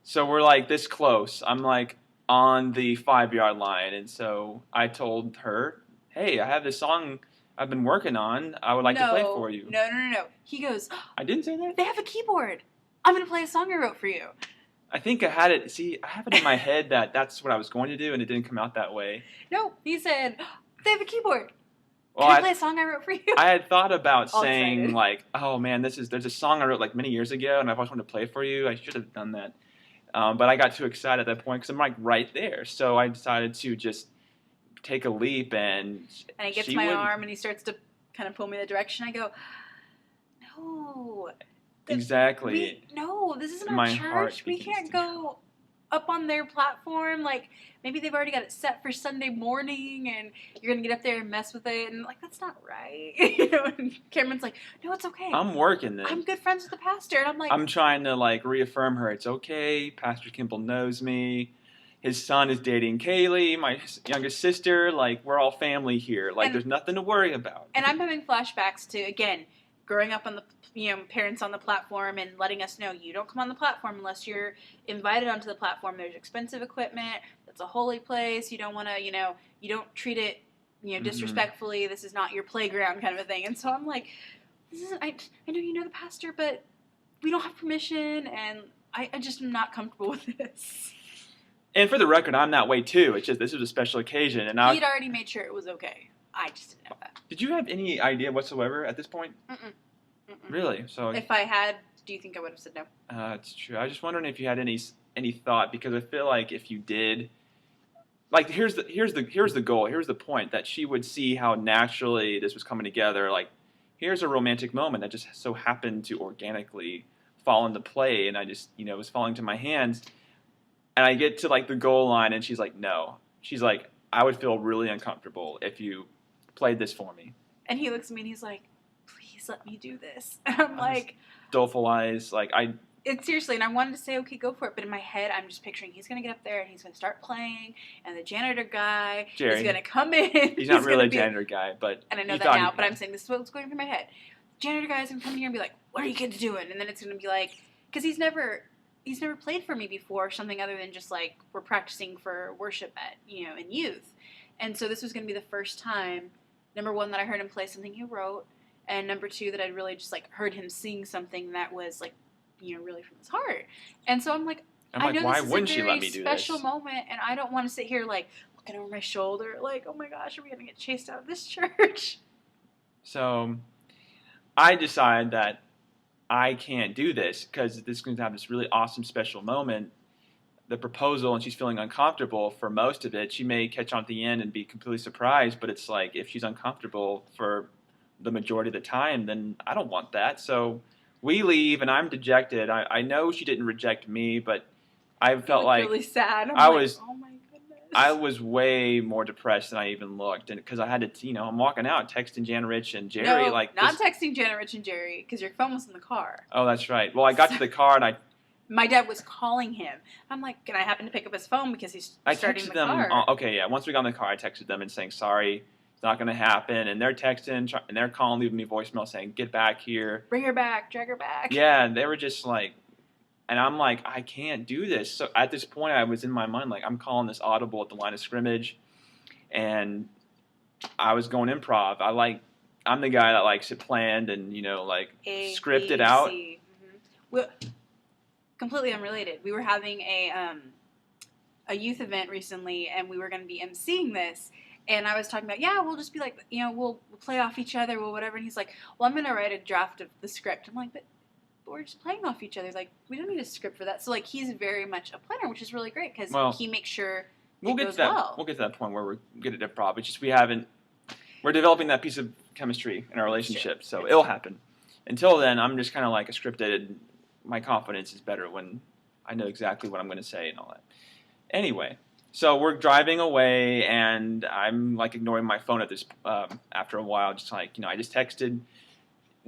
So we're like this close. I'm like on the 5 yard line, and so I told her, "Hey, I have this song I've been working on. I would like to play for you." No. He goes, I didn't say that. they have a keyboard. I'm gonna play a song I wrote for you. I think I had it. See, I have it in my head that that's what I was going to do, and it didn't come out that way. No, he said, they have a keyboard. Well, Can I play a song I wrote for you? I had thought about All saying excited. like, "Oh man, there's a song I wrote like many years ago, and I've always wanted to play for you. I should have done that." But I got too excited at that point because I'm like right there. So I decided to just take a leap, and he gets my arm and he starts to kind of pull me in the direction. I go, no. Exactly. No, this isn't My our heart church. We begins can't to go up on their platform. Like, maybe they've already got it set for Sunday morning and you're going to get up there and mess with it. And, like, that's not right. You know, and Cameron's like, no, it's okay. I'm working this. I'm good friends with the pastor. And I'm like, I'm trying to, like, reaffirm her. It's okay. Pastor Kimball knows me. His son is dating Kaylee, my youngest sister. Like, we're all family here. Like, there's nothing to worry about. And I'm having flashbacks to, again, growing up on the, parents on the platform and letting us know you don't come on the platform unless you're invited onto the platform. There's expensive equipment. It's a holy place. You don't want to, you don't treat it, disrespectfully. This is not your playground kind of a thing. And so I'm like, this isn't, I know you know the pastor, but we don't have permission, and I just am not comfortable with this. And for the record, I'm that way too. It's just this was a special occasion, and he'd already made sure it was okay. I just didn't have that. Did you have any idea whatsoever at this point? Mm-mm. Really? So if I had, do you think I would have said no? It's true. I was just wondering if you had any thought, because I feel like if you did, like here's the goal. Here's the point, that she would see how naturally this was coming together. Like, here's a romantic moment that just so happened to organically fall into play, and I just it was falling to my hands. And I get to like the goal line, and she's like, no. She's like, I would feel really uncomfortable if you played this for me. And he looks at me and he's like, please let me do this. And I'm like, doleful eyes, like it's seriously, and I wanted to say, okay, go for it. But in my head, I'm just picturing he's going to get up there and he's going to start playing, and the janitor guy is going to come in. He's not really a janitor guy, but... And I know that now, but I'm saying this is what's going through my head. The janitor guy is going to come in here and be like, what are you kids doing? And then it's going to be like, because he's never played for me before, something other than just like we're practicing for worship at, in youth. And so this was going to be the first time, number one, that I heard him play something he wrote, and number two, that I'd really just like heard him sing something that was like, really from his heart. And so I'm like, I know why this wouldn't is a she let very me do special this? moment, and I don't want to sit here like looking over my shoulder like, oh my gosh, are we going to get chased out of this church? So I decide that I can't do this because this is going to have this really awesome special moment, the proposal, and she's feeling uncomfortable for most of it. She may catch on at the end and be completely surprised, but it's like if she's uncomfortable for the majority of the time, then I don't want that. So we leave, and I'm dejected. I know she didn't reject me, but I felt like really sad. I was. Oh my goodness. I was way more depressed than I even looked, and because I had to, I'm walking out texting Jan Rich and Jerry, no, like not texting Jan Rich and Jerry because your phone was in the car. Oh, that's right. Well, I got to the car and my dad was calling him. I'm like, and I happened to pick up his phone because he's starting the car. Okay, yeah. Once we got in the car, I texted them and saying sorry. It's not going to happen, and they're texting, and they're calling, leaving me voicemail saying, get back here. Bring her back, drag her back. Yeah, and they were just like, and I'm like, I can't do this. So at this point, I was in my mind, like, I'm calling this audible at the line of scrimmage, and I was going improv. I'm the guy that likes it planned and, script it out. Mm-hmm. Well, completely unrelated. We were having a youth event recently, and we were going to be emceeing this. And I was talking about, we'll just be like, we'll play off each other, we'll whatever. And he's like, well, I'm going to write a draft of the script. I'm like, but we're just playing off each other. Like, we don't need a script for that. So, like, he's very much a planner, which is really great because he makes sure we'll it get goes to that. well. We'll get to that point where we're good at improv. It's just we're developing that piece of chemistry in our relationship. So it'll happen. Until then, I'm just kind of like a scripted. My confidence is better when I know exactly what I'm going to say and all that. Anyway. So we're driving away, and I'm like ignoring my phone at this. After a while, just like I just texted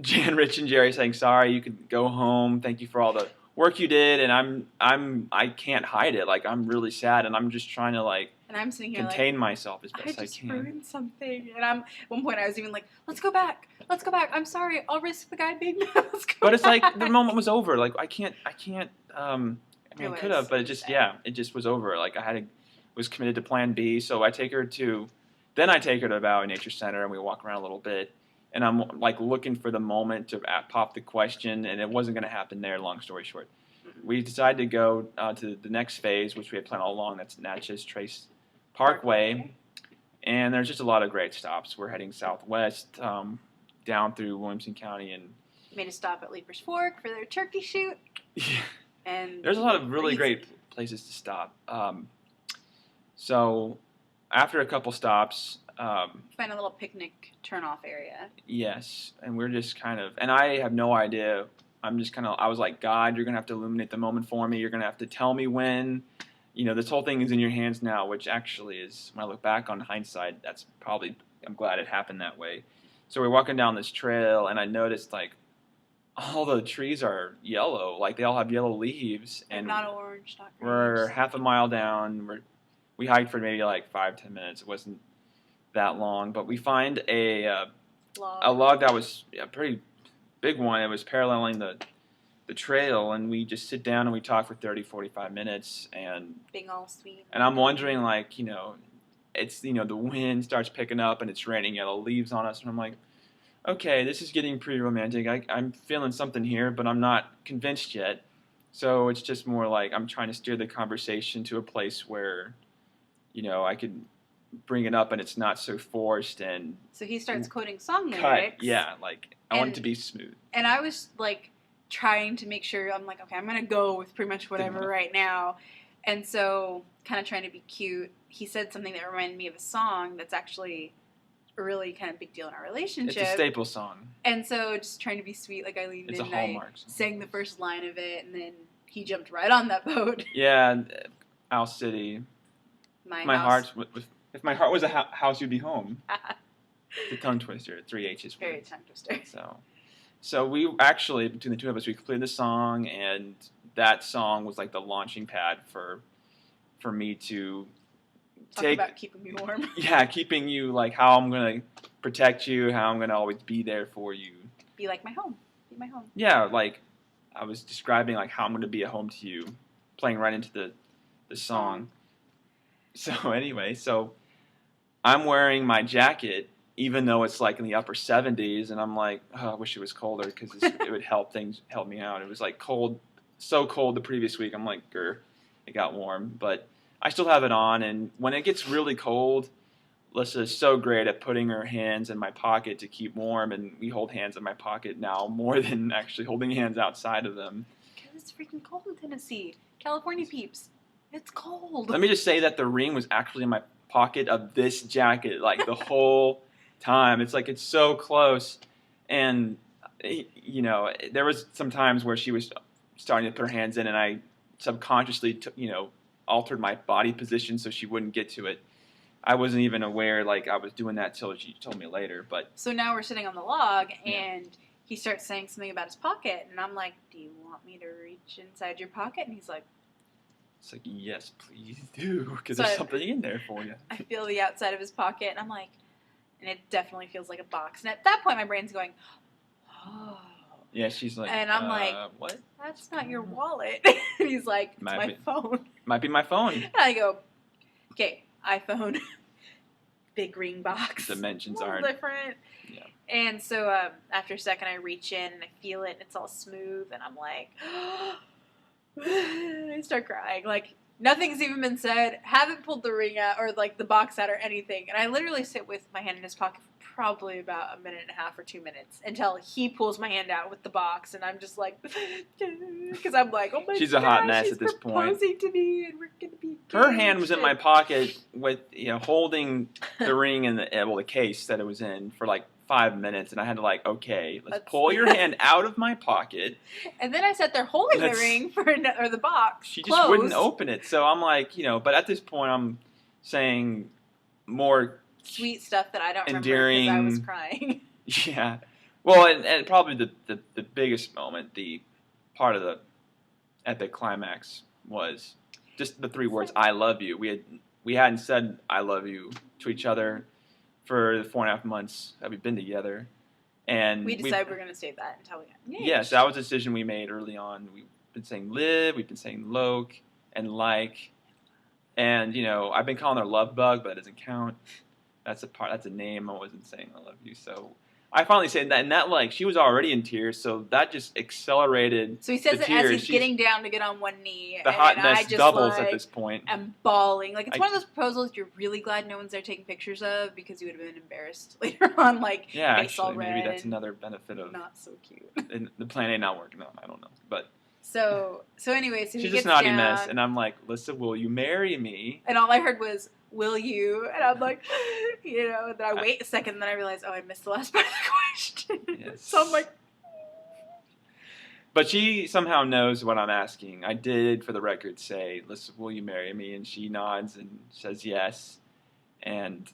Jan, Rich, and Jerry saying sorry. You could go home. Thank you for all the work you did, and I can't hide it. Like I'm really sad, and I'm just trying to and I'm sitting here contain myself as best I can. I just ruined something, and at one point I was even like, let's go back. I'm sorry. I'll risk the guy being mad. Let's go. But it's like the moment was over. Like I can't. I mean, could have, but it just was over. Like was committed to Plan B, so I take her to Bowie Nature Center, and we walk around a little bit, and I'm like looking for the moment to pop the question, and it wasn't going to happen there. Long story short, we decided to go to the next phase, which we had planned all along. That's Natchez Trace Parkway, and there's just a lot of great stops. We're heading southwest down through Williamson County, and made a stop at Leaper's Fork for their turkey shoot. Yeah. And there's a lot of really great places to stop. So after a couple stops, find a little picnic turn-off area. Yes, and we're just kind of, and I have no idea. I'm just kind of, I was like, God, you're gonna have to illuminate the moment for me. You're gonna have to tell me when. This whole thing is in your hands now, which actually is, when I look back on hindsight, that's probably, I'm glad it happened that way. So we're walking down this trail, and I noticed like all the trees are yellow, like they all have yellow leaves, and not orange, not green. We're half a mile down. We hiked for maybe like 5-10 minutes. It wasn't that long, but we find a log that was a pretty big one. It was paralleling the trail, and we just sit down and we talk for 30-45 minutes, and being all sweet. And I'm wondering, like, it's the wind starts picking up and it's raining yellow leaves on us, and I'm like, okay, this is getting pretty romantic. I'm feeling something here, but I'm not convinced yet. So it's just more like I'm trying to steer the conversation to a place where, I could bring it up and it's not so forced. And so he starts quoting song lyrics. Yeah, like I want it to be smooth. And I was like trying to make sure, I'm like, okay, I'm going to go with pretty much whatever right now. And so kind of trying to be cute, he said something that reminded me of a song that's actually a really kind of big deal in our relationship. It's a staple song. And so just trying to be sweet, like I leaned in and I sang the first line of it, and then he jumped right on that boat. Yeah, Owl City. My heart. If my heart was a house, you'd be home. The tongue twister. 3 H's. Very tongue twister. So we actually, between the two of us, we completed the song, and that song was like the launching pad for me to talk about keeping me warm. Yeah, keeping you, like, how I'm going to protect you, how I'm going to always be there for you. Be like my home. Be my home. Yeah, like I was describing, like, how I'm going to be a home to you, playing right into the song. So anyway, I'm wearing my jacket, even though it's like in the upper 70s, and I'm like, oh, I wish it was colder because it would help me out. It was like cold, so cold the previous week. I'm like, it got warm, but I still have it on, and when it gets really cold, Lyssah is so great at putting her hands in my pocket to keep warm, and we hold hands in my pocket now more than actually holding hands outside of them. Because it's freaking cold in Tennessee. California peeps. It's cold. Let me just say that the ring was actually in my pocket of this jacket, like the whole time. It's like it's so close, and there was some times where she was starting to put her hands in, and I subconsciously altered my body position so she wouldn't get to it. I wasn't even aware like I was doing that till she told me later. But so now we're sitting on the log, and he starts saying something about his pocket, and I'm like, do you want me to reach inside your pocket? And he's like, it's like, yes, please do, because there's something in there for you. I feel the outside of his pocket, and I'm like, and it definitely feels like a box. And at that point, my brain's going, oh. Yeah, she's like, and I'm like, what? That's not your wallet. And he's like, it's my phone. Might be my phone. And I go, okay, iPhone, big green box. Dimensions aren't different. Yeah. And so after a second, I reach in and I feel it, and it's all smooth, and I'm like, I start crying. Like, nothing's even been said. Haven't pulled the ring out or like the box out or anything. And I literally sit with my hand in his pocket for probably about 1.5 minutes or 2 minutes until he pulls my hand out with the box, and I'm just like, because I'm like, oh my god, she's a hot mess at this point. She's proposing to me, and we're gonna be. Her hand was in my pocket with holding the ring in the case that it was in for like 5 minutes, and I had to like, okay, let's pull your hand out of my pocket. And then I sat there holding the ring or the box. She just wouldn't open it. So I'm like, but at this point I'm saying more sweet stuff that I don't endearing, remember because I was crying. Yeah. Well, and probably the biggest moment, the part of the epic climax was just the 3 words, I love you. We hadn't said I love you to each other for the 4.5 months that we've been together, and we decided we're going to save that until we got engaged. Yes, that was a decision we made early on. We've been saying live, we've been saying loke and like, and I've been calling her love bug, but that doesn't count. That's a name. I wasn't saying I love you. So I finally said that, and that she was already in tears, so that just accelerated. So he says the it tears. as he's getting down to get on one knee. The and hotness I just, doubles at this point. I'm bawling. It's one of those proposals you're really glad no one's there taking pictures of, because you would have been embarrassed later on, yeah, face all actually, red. maybe that's another benefit of not so cute. And the plan A not working out. I don't know, but. So anyway, so she's he just gets naughty down, mess, and I'm like, Lyssah, will you marry me? and all I heard was, "Will you?" And I'm like, then I wait a second, and then I realize, oh, I missed the last part of the question. Yes. So I'm like, but she somehow knows what I'm asking. I did, for the record, say, Lyssah, will you marry me? And she nods and says yes, and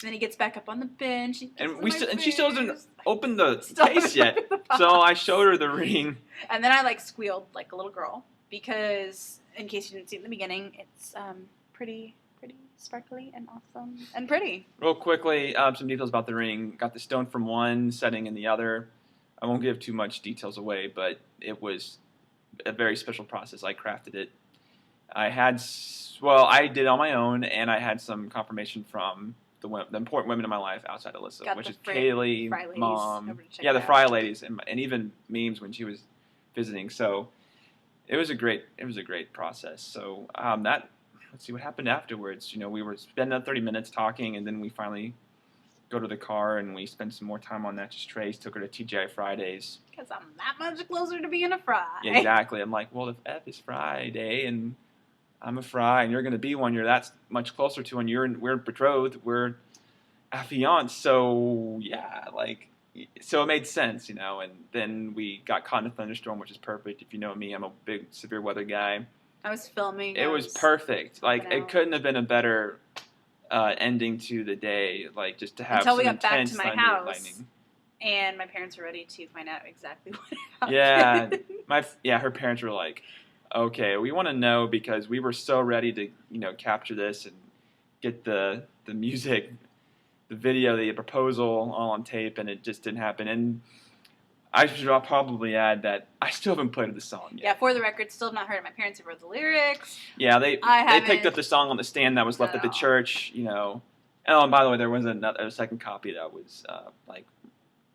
then he gets back up on the bench, and she still hasn't opened the case yet. So I showed her the ring, and then I squealed like a little girl, because in case you didn't see it in the beginning, it's pretty sparkly and awesome and pretty. Real quickly, some details about the ring. Got the stone from one, setting in the other. I won't give too much details away, but it was a very special process. I crafted it. I did it on my own, and I had some confirmation from the important women in my life outside of Lyssah, which is Kaylee, Mom, the Fry ladies, and even memes when she was visiting. So it was a great process. So let's see what happened afterwards. We were spending 30 minutes talking, and then we finally go to the car and we spent some more time on that. Just Trace took her to TGI Fridays. Because I'm that much closer to being a Fry. Yeah, exactly. I'm like, well, if F is Friday and I'm a Fry and you're going to be one, you're that much closer to one. We're betrothed. We're affianced. So, yeah, so it made sense, And then we got caught in a thunderstorm, which is perfect. If you know me, I'm a big severe weather guy. I was filming. It was perfect. It couldn't have been a better ending to the day. Just to have until some we got back intense to my thunder house, and lightning. And my parents were ready to find out exactly what happened. Her parents were like, okay, we want to know, because we were so ready to capture this and get the music, the video, the proposal all on tape, and it just didn't happen. And I should probably add that I still haven't played the song yet. Yeah, for the record, still have not heard it. My parents have wrote the lyrics. Yeah, they picked up the song on the stand that was left at the church, Oh, and by the way, there was a second copy that was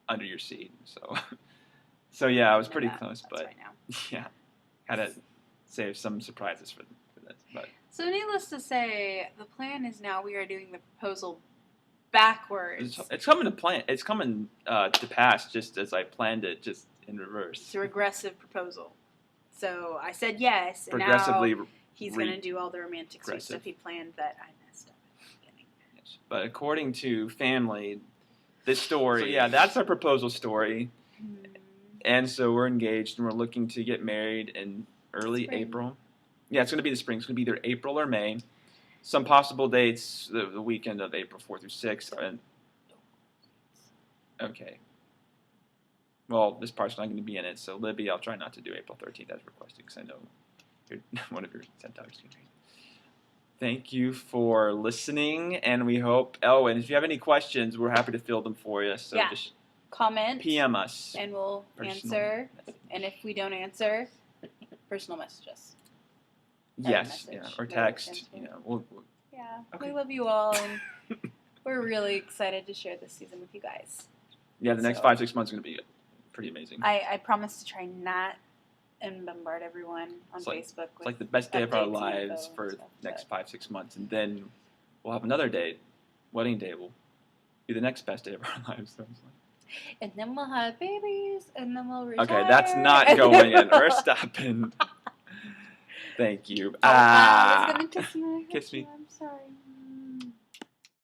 under your seat. So yeah, I was pretty close, but right now. Yeah, had to save some surprises for this. But so needless to say, the plan is now we are doing the proposal backwards. It's coming to pass just as I planned it, just in reverse. It's a regressive proposal. So I said yes, and progressively now he's going to do all the romantic sweet stuff he planned that I messed up at the beginning. Yes. But according to family, this story, so yeah, that's our proposal story. And so we're engaged, and we're looking to get married in early April. Yeah, it's going to be the spring. It's going to be either April or May. Some possible dates, the weekend of April 4th through 6th. Okay. Well, this part's not going to be in it, so Libby, I'll try not to do April 13th as requested, because I know one of your centaurs is going to be. Thank you for listening, and we hope... Oh, and if you have any questions, we're happy to field them for you. So just comment. PM us. And we'll answer. And if we don't answer, personal message us. Yes, or text. We'll we love you all, and we're really excited to share this season with you guys. Yeah, the next 5-6 months are going to be pretty amazing. I promise to try not and bombard everyone on Facebook. It's like the best day of our lives for the next 5-6 months, and then we'll have another day. Wedding day will be the next best day of our lives. And then we'll have babies, and then we'll retire. Okay, that's not going in. We're stopping. Thank you. I was gonna kiss you. Kiss me. I'm sorry.